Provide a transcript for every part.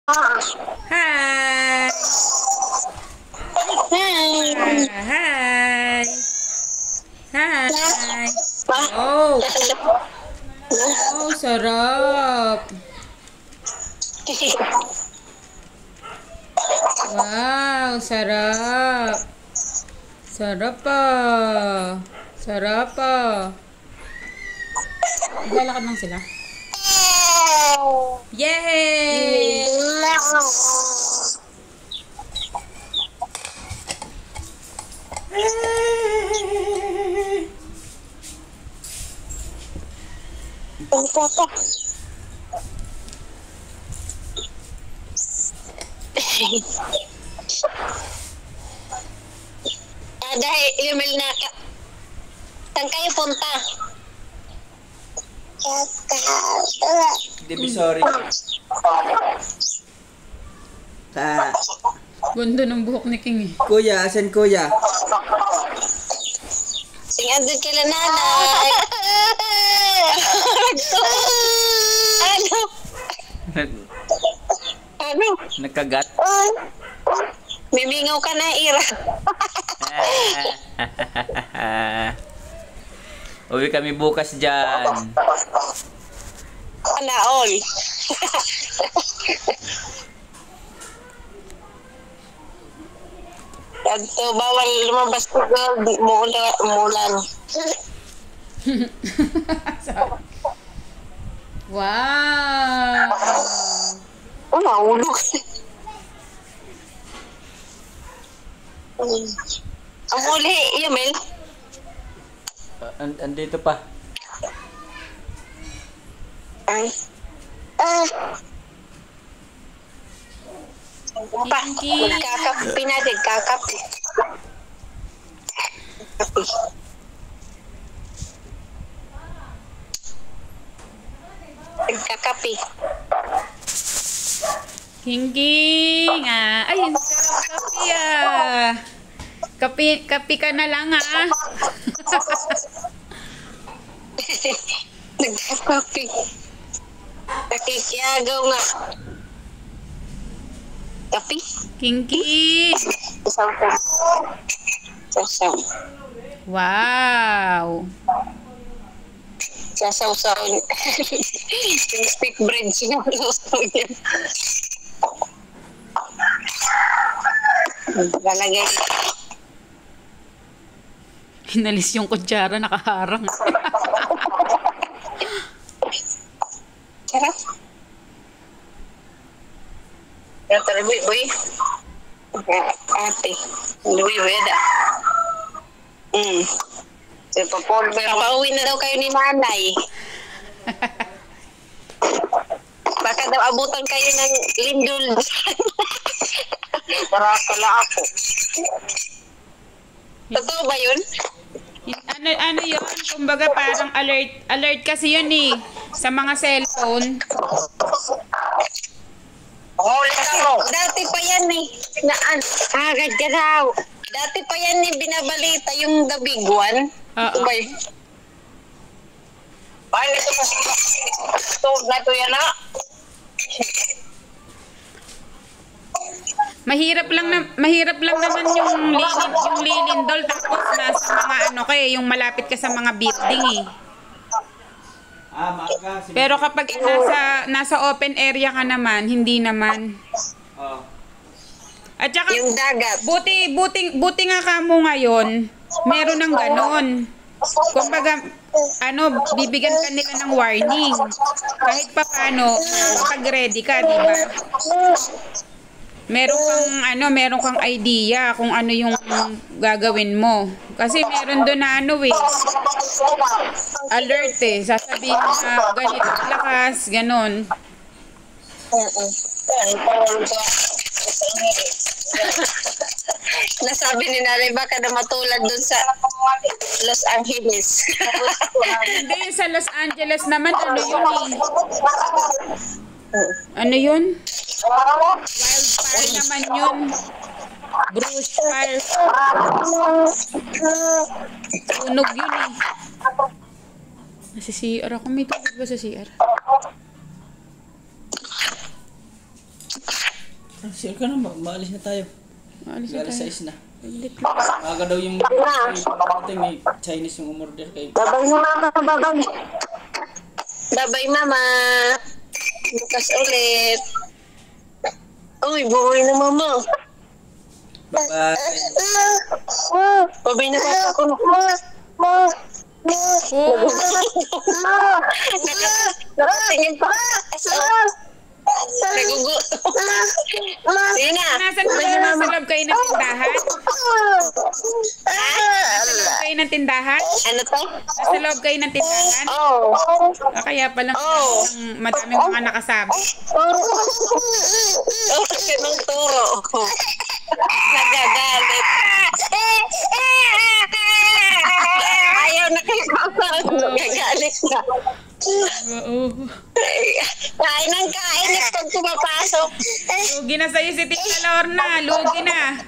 Hi! Hi! Hi! Oh! Oh, sarap! Wow, sarap! Sarap pa! Sarap pa! Maglalakad lang sila. Yay! Dahil email na saan kayo punta? Divisory. Ta. Ganda ng buhok ni King eh. Kuya, asan kuya? Singan doon kila nanay. Ano? Ano? Nagkagat. Mimingaw ka na, Ira. Uwi kami bukas dyan. Ana all. Dagto bawal lumabas ko girl, di mo umulan. Wow! Nahulog. Ang uli, Yamel. Andito pa. Ay. Pa, magkakapi na din, kakapi. Kakapi. King ah. Ay, ang sarap kape ah. Kape ka na lang ah. Nagkakapi. Nakikiyagaw nga. Kapi? King. Sasaw. Wow. Sasaw-saw. Yung stick bread sinusaw niya. Lalagay. Hinalis yung kutsara, nakaharang. Sarap. Pero talaboy, boy. Ate. Luwi, weda. So, papauwi na daw kayo ni nanay. Baka daw abutan kayo ng lindol. Para pala ako. Totoo ba yun? Ano yun? Kumbaga parang alert kasi yun eh. Sa mga cellphone. Dati pa yan eh. Agad ka daw. Dati pa yan eh, binabalita yung the big one. Okay. Ay, ito pa sila. Stove na ito yan na. Mahirap lang naman yung lilindol tapos nasa mga yung malapit ka sa mga building eh. Pero kapag nasa open area ka naman, hindi naman. At saka Yung dagat. buti nga kamo ngayon, meron ng ganon. Kumbaga, bibigyan ka nila ng warning. Kahit pa paano, pag-ready ka, di ba? Meron kang idea kung ano yung gagawin mo. Kasi meron doon na alert eh. Sasabihin na ganito lakas, ganon. Nasabi ni Nanay baka na matulad dun sa Los Angeles. Hindi, sa Los Angeles naman, ano yun eh? Ano yun? Wildfire naman yun. Bruce fire. Tunog yun eh. Nasa CR ako. May tubig ba sa CR? Sir ka na, maalis na tayo. Alis na Alas tayo. 6 na. Saglit lang. Aga daw yung pagdating may Chinese yung umorder kay. Babay na mama, babay. Babay mama. Bukas ulit. Uy, babay na mama. Bye-bye. Babay na papa ko. Oh, Nakatingin pa. Nagugo. Sige na. nasan ba yung nasa loob kayo ng tindahan? Nasa loob kayo ng tindahan? Ano to? Nasa loob kayo ng tindahan? Oh. Kaya pala madaming mga nakasama. Oh, kasi ng turo. Nagagalit. Ayaw na kayo papag. Nagagalit na. Oo. Kain ng kain pag pumapasok. Lugi na sa'yo si Tita Lorna. Lugi na.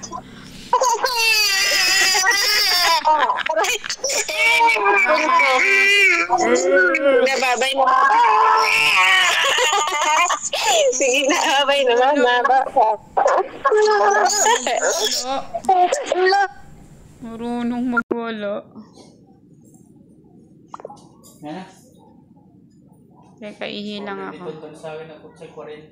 Nababay na. Sige na, babay na mama. Marunong magwala. Ha? Teka, ihi lang ako. Ito sa akin ako sa 40.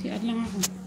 Siya lang ako.